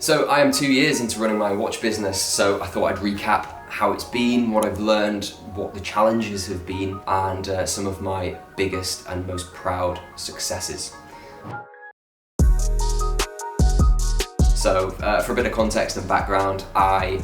So I am 2 years into running my watch business, so I thought I'd recap how it's been, what I've learned, what the challenges have been, and some of my biggest and most proud successes. So for a bit of context and background, I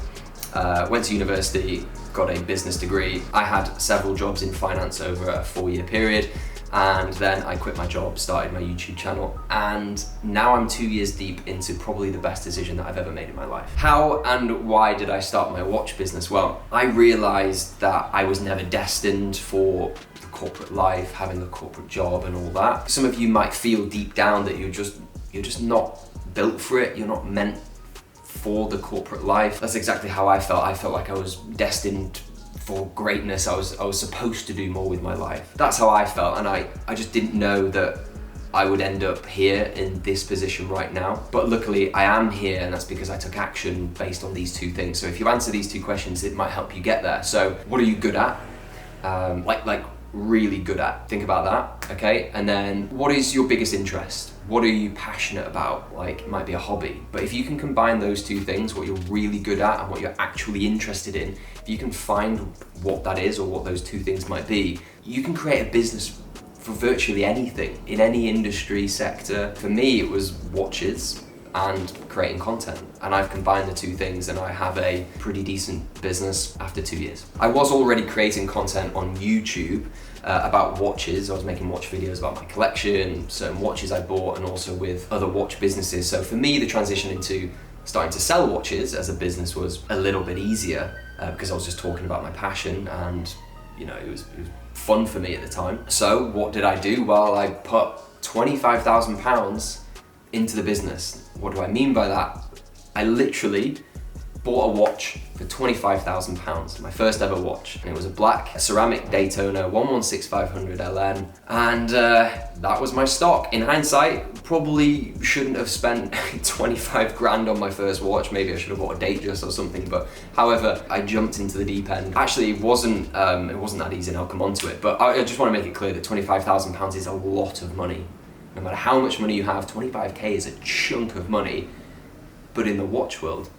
went to university, got a business degree. I had several jobs in finance over a 4-year period, and then I quit my job, started my YouTube channel, and now I'm 2 years deep into probably the best decision that I've ever made in my life. How and why did I start my watch business? Well, I realized that I was never destined for the corporate life, having a corporate job and all that. Some of you might feel deep down that you're just not built for it, you're not meant for the corporate life. That's exactly how I felt. I felt like I was destined for greatness. I was supposed to do more with my life. That's how I felt, and I just didn't know that I would end up here in this position right now. But luckily I am here, and that's because I took action based on these two things. So if you answer these two questions, it might help you get there. So what are you good at? Like really good at. Think about that, okay? And then what is your biggest interest? What are you passionate about? Like, it might be a hobby. But if you can combine those two things, what you're really good at and what you're actually interested in, if you can find what that is or what those two things might be, you can create a business for virtually anything, in any industry, sector. For me, it was watches and creating content. And I've combined the two things, and I have a pretty decent business after 2 years. I was already creating content on YouTube about watches. I was making watch videos about my collection, certain watches I bought, and also with other watch businesses. So for me, the transition into starting to sell watches as a business was a little bit easier because I was just talking about my passion, and it was fun for me at the time. So what did I do? Well, I put £25,000 into the business. What do I mean by that? I literally bought a watch for £25,000, my first ever watch, and it was a black ceramic Daytona 116500 LN, and that was my stock. In hindsight, probably shouldn't have spent 25 grand on my first watch. Maybe I should have bought a Datejust or something, but however, I jumped into the deep end. Actually, it wasn't that easy, and I'll come on to it, but I just want to make it clear that £25,000 is a lot of money. No matter how much money you have, 25k is a chunk of money, but in the watch world,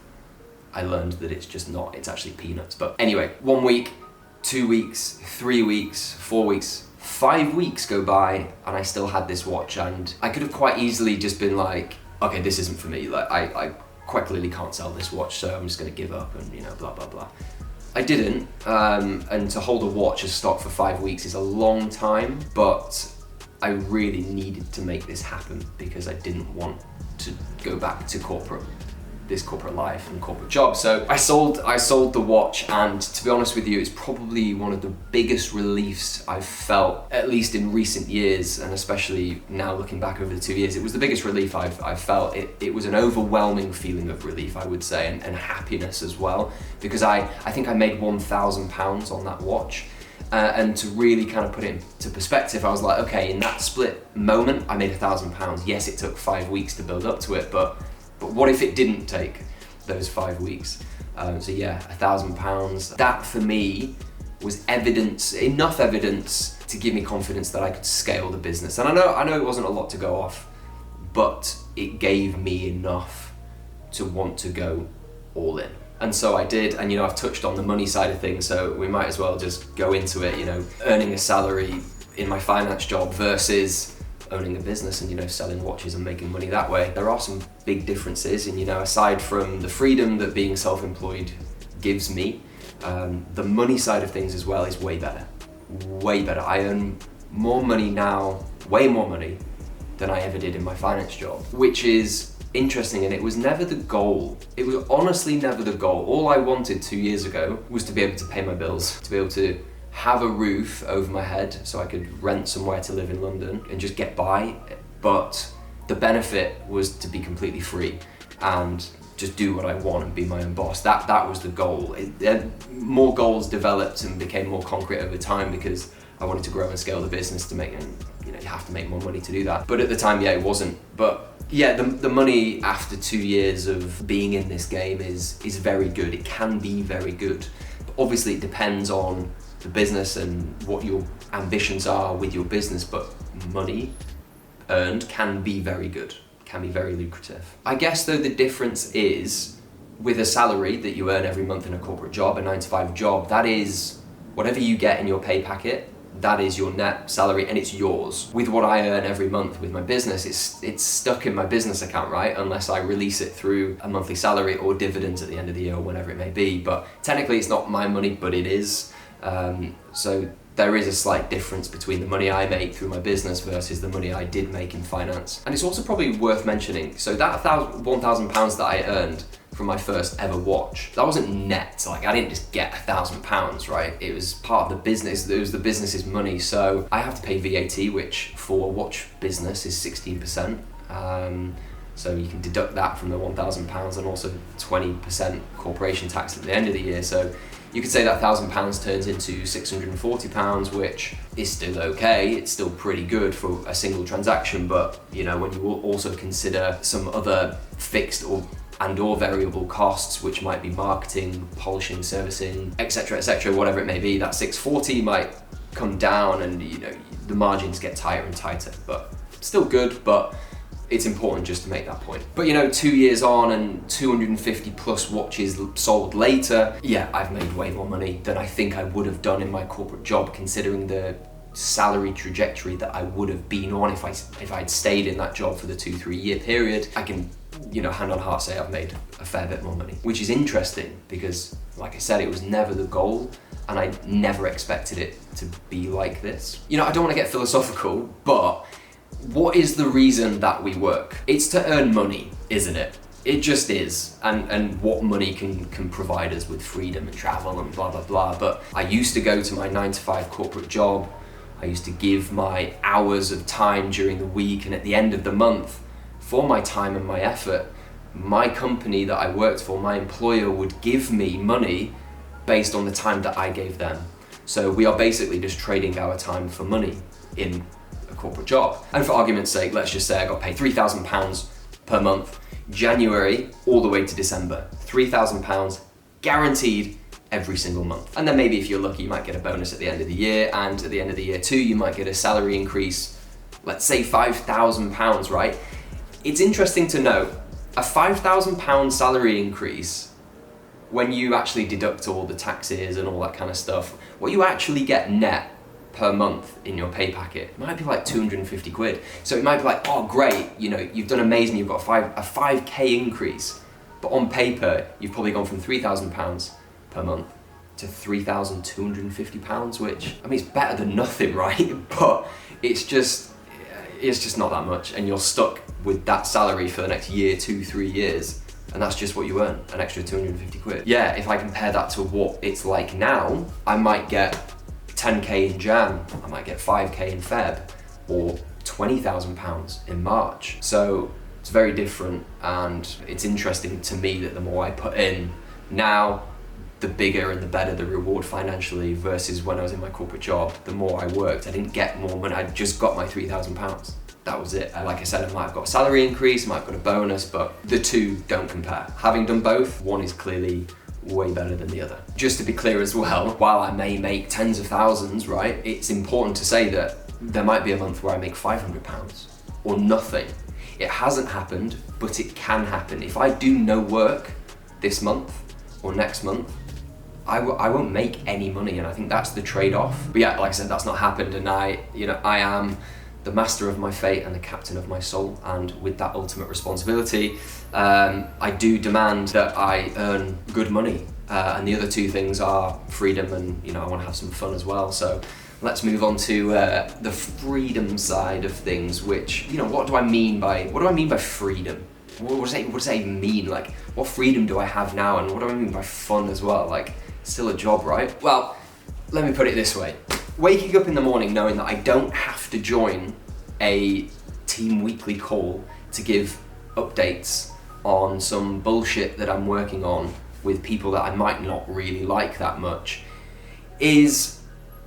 I learned that it's just not, it's actually peanuts. But anyway, 1 week, 2 weeks, 3 weeks, 4 weeks, 5 weeks go by, and I still had this watch, and I could have quite easily just been like, okay, this isn't for me. Like, I quite clearly can't sell this watch, so I'm just gonna give up and blah, blah, blah. I didn't, and to hold a watch as stock for 5 weeks is a long time, but I really needed to make this happen because I didn't want to go back to this corporate life and corporate job. So I sold the watch, and to be honest with you, it's probably one of the biggest reliefs I've felt, at least in recent years, and especially now looking back over the 2 years. It was the biggest relief I've felt. It was an overwhelming feeling of relief, I would say, and happiness as well, because I think I made £1,000 on that watch. And to really kind of put it into perspective, I was like, okay, in that split moment, I made £1,000. Yes, it took 5 weeks to build up to it, but what if it didn't take those 5 weeks? So yeah, £1,000. That for me was enough evidence to give me confidence that I could scale the business. And I know it wasn't a lot to go off, but it gave me enough to want to go all in. And so I did, and I've touched on the money side of things, so we might as well just go into it. Earning a salary in my finance job versus owning a business and selling watches and making money that way. There are some big differences, and aside from the freedom that being self-employed gives me, the money side of things as well is way better. Way better. I earn more money now, way more money than I ever did in my finance job, which is interesting, and it was never the goal. It was honestly never the goal. All I wanted 2 years ago was to be able to pay my bills, to be able to have a roof over my head so I could rent somewhere to live in London and just get by. But the benefit was to be completely free and just do what I want and be my own boss. That was the goal. More goals developed and became more concrete over time because I wanted to grow and scale the business to make, and you have to make more money to do that. But at the time, yeah, it wasn't. But yeah, the money after 2 years of being in this game is very good. It can be very good. But obviously it depends on the business and what your ambitions are with your business, but money earned can be very good. can be very lucrative. I guess though the difference is, with a salary that you earn every month in a corporate job, a 9-to-5 job, that is whatever you get in your pay packet, that is your net salary and it's yours. With what I earn every month with my business, it's stuck in my business account, right? Unless I release it through a monthly salary or dividends at the end of the year or whenever it may be. But technically it's not my money, but it is. So there is a slight difference between the money I make through my business versus the money I did make in finance. And it's also probably worth mentioning, so that £1,000 that I earned from my first ever watch, that wasn't net. Like, I didn't just get £1,000, right? It was part of the business. It was the business's money. So I have to pay VAT, which for a watch business is 16%. So you can deduct that from the £1,000 and also 20% corporation tax at the end of the year. So you could say that £1,000 turns into £640, which is still okay. It's still pretty good for a single transaction. But you know, when you also consider some other fixed or variable costs, which might be marketing, polishing, servicing, etc., whatever it may be, that 640 might come down, and you know, the margins get tighter and tighter. But still good, but it's important just to make that point. But you know, 2 years on and 250 plus watches sold later, yeah, I've made way more money than I think I would have done in my corporate job, considering the salary trajectory that I would have been on if I'd stayed in that job for the 2-3 year period. I can, you know, hand on heart say I've made a fair bit more money, which is interesting because, like I said, it was never the goal and I never expected it to be like this. You know, I don't want to get philosophical, but what is the reason that we work? It's to earn money, isn't it? It just is. And what money can provide us with freedom and travel and blah, blah, blah. But I used to go to my 9-to-5 corporate job. I used to give my hours of time during the week, and at the end of the month, for my time and my effort, my company that I worked for, my employer, would give me money based on the time that I gave them. So we are basically just trading our time for money in a corporate job. And for argument's sake, let's just say I got paid £3,000 per month, January all the way to December. £3,000 guaranteed every single month. And then maybe if you're lucky, you might get a bonus at the end of the year, and at the end of the year too, you might get a salary increase, let's say £5,000, right? It's interesting to note, a £5,000 salary increase, when you actually deduct all the taxes and all that kind of stuff, what you actually get net per month in your pay packet might be like 250 quid. So it might be like, oh great, you know, you've done amazing, you've got a 5k increase. But on paper, you've probably gone from £3,000 per month to £3,250, which, I mean, it's better than nothing, right? But it's just not that much, and you're stuck with that salary for the next year, 2-3 years, and that's just what you earn, an extra 250 quid. Yeah, if I compare that to what it's like now, I might get 10k in Jan, I might get 5k in Feb, or £20,000 in March. So it's very different, and it's interesting to me that the more I put in now, the bigger and the better the reward financially, versus when I was in my corporate job, the more I worked, I didn't get more money, I just got my £3,000. That was it. Like I said, I might have got a salary increase, I might have got a bonus, but the two don't compare. Having done both, one is clearly way better than the other. Just to be clear as well, while I may make tens of thousands, right, it's important to say that there might be a month where I make £500 or nothing. It hasn't happened, but it can happen. If I do no work this month or next month, I won't make any money, and I think that's the trade-off. But yeah, like I said, that's not happened, and I am the master of my fate and the captain of my soul, and with that ultimate responsibility, I do demand that I earn good money. And the other two things are freedom and, you know, I want to have some fun as well. So let's move on to the freedom side of things, which, you know, what do I mean by freedom? What does that even mean? Like, what freedom do I have now, and what do I mean by fun as well? Like, it's still a job, right? Well, let me put it this way. Waking up in the morning knowing that I don't have to join a team weekly call to give updates on some bullshit that I'm working on with people that I might not really like that much is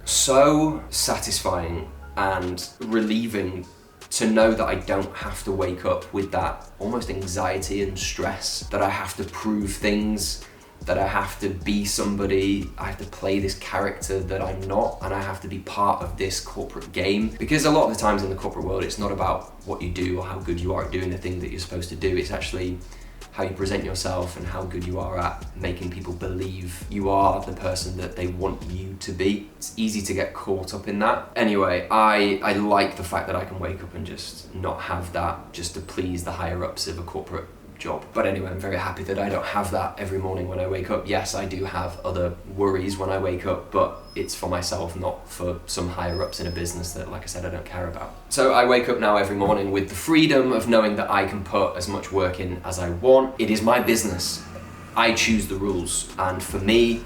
so satisfying and relieving, to know that I don't have to wake up with that almost anxiety and stress that I have to prove things that I have to be somebody, I have to play this character that I'm not, and I have to be part of this corporate game. Because a lot of the times in the corporate world, it's not about what you do or how good you are at doing the thing that you're supposed to do. It's actually how you present yourself and how good you are at making people believe you are the person that they want you to be. It's easy to get caught up in that. Anyway, I like the fact that I can wake up and just not have that just to please the higher ups of a corporate job. But anyway, I'm very happy that I don't have that every morning when I wake up. Yes, I do have other worries when I wake up, but it's for myself, not for some higher ups in a business that, like I said, I don't care about. So I wake up now every morning with the freedom of knowing that I can put as much work in as I want. It is my business. I choose the rules, and for me,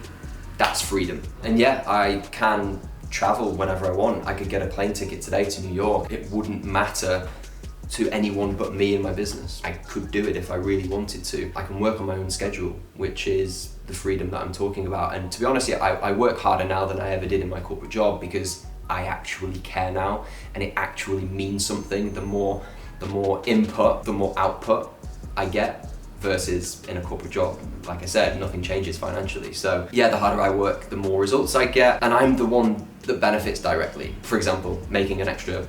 that's freedom. And yeah, I can travel whenever I want. I could get a plane ticket today to New York. It wouldn't matter to anyone but me and my business. I could do it if I really wanted to. I can work on my own schedule, which is the freedom that I'm talking about. And to be honest, yeah, I work harder now than I ever did in my corporate job because I actually care now, and it actually means something. The more input, the more output I get, versus in a corporate job. Like I said, nothing changes financially. So yeah, the harder I work, the more results I get, and I'm the one that benefits directly. For example, making an extra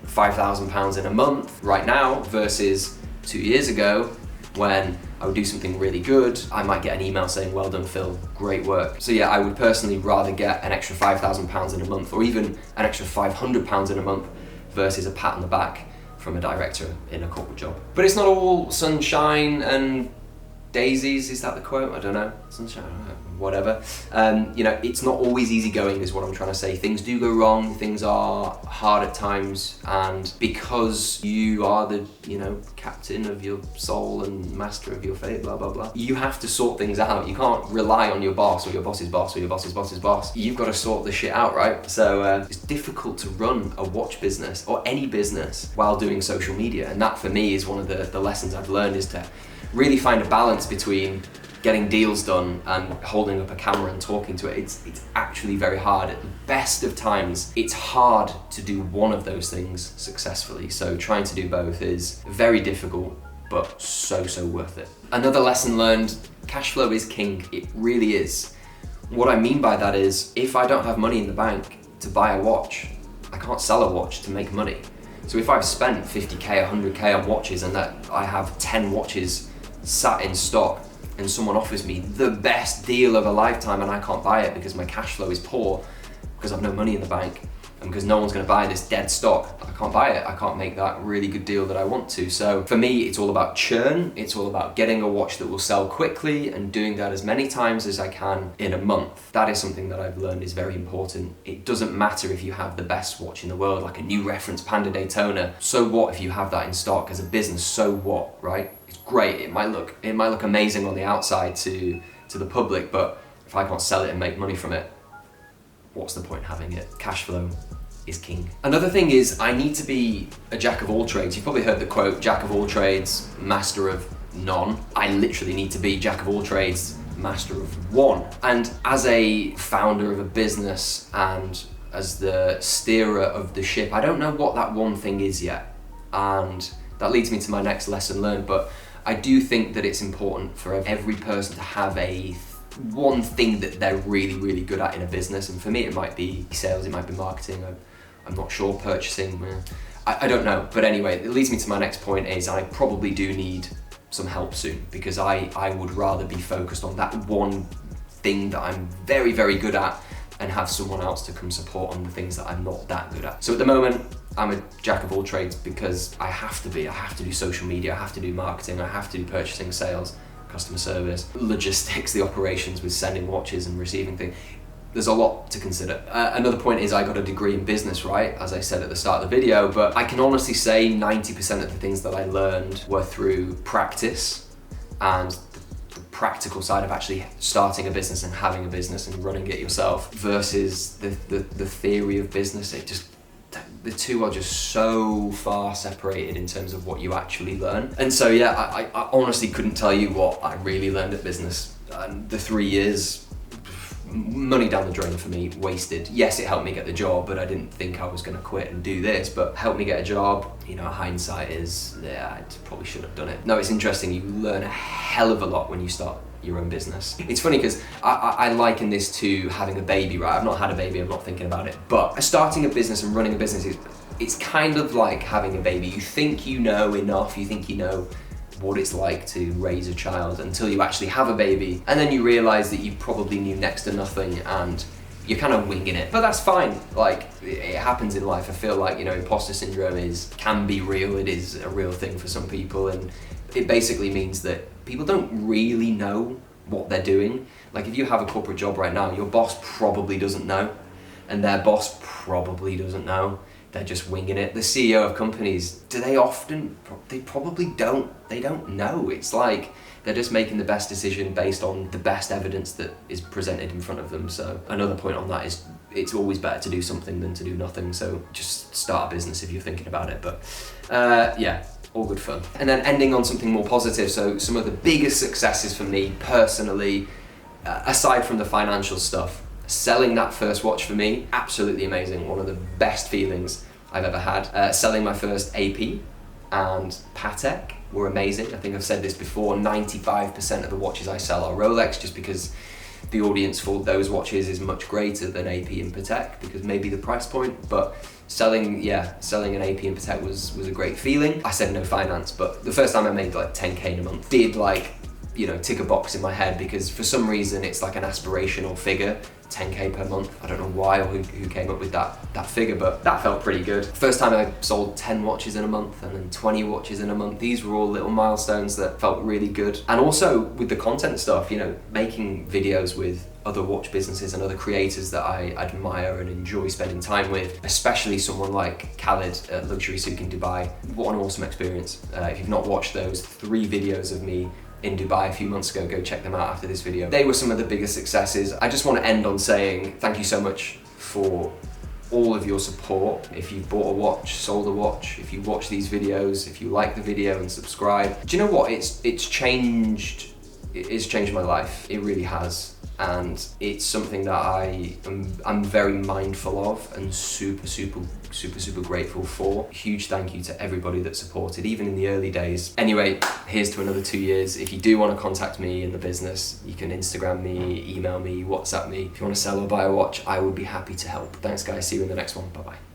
£5,000 in a month right now versus 2 years ago when I would do something really good, I might get an email saying, well done Phil, great work. So yeah, I would personally rather get an extra £5,000 in a month, or even an extra £500 in a month, versus a pat on the back from a director in a corporate job. But it's not all sunshine and daisies, is that the quote? I don't know, sunshine, whatever. It's not always easy going is what I'm trying to say. Things do go wrong, things are hard at times, and because you are the, captain of your soul and master of your fate, blah, blah, blah, you have to sort things out. You can't rely on your boss or your boss's boss or your boss's boss's boss. You've got to sort the shit out, right? So it's difficult to run a watch business or any business while doing social media, and that for me is one of the lessons I've learned, is to really find a balance between getting deals done and holding up a camera and talking to it. It's actually very hard. At the best of times, it's hard to do one of those things successfully. So trying to do both is very difficult, but so worth it. Another lesson learned, cash flow is king. It really is. What I mean by that is, if I don't have money in the bank to buy a watch, I can't sell a watch to make money. So if I've spent 50k, 100k on watches, and that I have 10 watches sat in stock, and someone offers me the best deal of a lifetime and I can't buy it because my cash flow is poor, because I've no money in the bank, and because no one's going to buy this dead stock, I can't buy it. I can't make that really good deal that I want to. So for me, it's all about churn. It's all about getting a watch that will sell quickly and doing that as many times as I can in a month. That is something that I've learned is very important. It doesn't matter if you have the best watch in the world, like a new reference Panda Daytona. So what if you have that in stock as a business? So what, right? It's great. It might look amazing on the outside to the public, but if I can't sell it and make money from it, what's the point having it? Cash flow is king. Another thing is, I need to be a jack of all trades. You've probably heard the quote, jack of all trades, master of none. I literally need to be jack of all trades, master of one. And as a founder of a business and as the steerer of the ship, I don't know what that one thing is yet. And that leads me to my next lesson learned, but I do think that it's important for every person to have one thing that they're really good at in a business. And for me, it might be sales, it might be marketing, I'm not sure, purchasing, I don't know. But anyway, it leads me to my next point, is I probably do need some help soon, because I would rather be focused on that one thing that I'm very good at and have someone else to come support on the things that I'm not that good at. So at the moment, I'm a jack of all trades because I have to be. I have to do social media, I have to do marketing, I have to do purchasing, sales, customer service, logistics, the operations with sending watches and receiving things. There's a lot to consider. Another point is, I got a degree in business, right? As I said at the start of the video, but I can honestly say 90% of the things that I learned were through practice and the practical side of actually starting a business and having a business and running it yourself, versus the theory of business. The two are just so far separated in terms of what you actually learn. And so yeah, I honestly couldn't tell you what I really learned at business. The 3 years, money down the drain for me, wasted. Yes, it helped me get the job, but I didn't think I was going to quit and do this, but helped me get a job. Hindsight is, yeah, I probably should have done it. No, it's interesting, you learn a hell of a lot when you start your own business. It's funny because I liken this to having a baby, right? I've not had a baby, I'm not thinking about it, but starting a business and running a business it's kind of like having a baby. You think you know enough, you think you know what it's like to raise a child until you actually have a baby, and then you realize that you probably knew next to nothing and you're kind of winging it. But that's fine, like it happens in life. I feel like, you know, imposter syndrome can be real. It is a real thing for some people, and it basically means that people don't really know what they're doing. Like if you have a corporate job right now, your boss probably doesn't know, and their boss probably doesn't know. They're just winging it. The CEO of companies, they probably don't. They don't know. It's like they're just making the best decision based on the best evidence that is presented in front of them. So another point on that is it's always better to do something than to do nothing. So just start a business if you're thinking about it. But yeah, all good fun. And then ending on something more positive. So some of the biggest successes for me personally, aside from the financial stuff, selling that first watch for me, absolutely amazing. One of the best feelings I've ever had. Selling my first AP and Patek were amazing. I think I've said this before, 95% of the watches I sell are Rolex, just because the audience for those watches is much greater than AP and Patek, because maybe the price point, but selling an AP and Patek was a great feeling. I said no finance, but the first time I made like 10K in a month, did like, you know, tick a box in my head, because for some reason it's like an aspirational figure, 10K per month. I don't know why or who came up with that figure, but that felt pretty good. First time I sold 10 watches in a month and then 20 watches in a month. These were all little milestones that felt really good. And also with the content stuff, you know, making videos with other watch businesses and other creators that I admire and enjoy spending time with, especially someone like Khaled at Luxury Souk in Dubai. What an awesome experience. If you've not watched those 3 videos of me in Dubai a few months ago, go check them out after this video. They were some of the biggest successes. I just want to end on saying thank you so much for all of your support. If you've bought a watch, sold a watch, if you watch these videos, if you like the video and subscribe. Do you know what? It's changed my life. It really has. And it's something that I'm very mindful of and super grateful for. Huge thank you to everybody that supported, even in the early days. Anyway, here's to another 2 years. If you do want to contact me in the business, you can Instagram me, email me, WhatsApp me. If you want to sell or buy a watch, I would be happy to help. Thanks guys, see you in the next one, bye bye.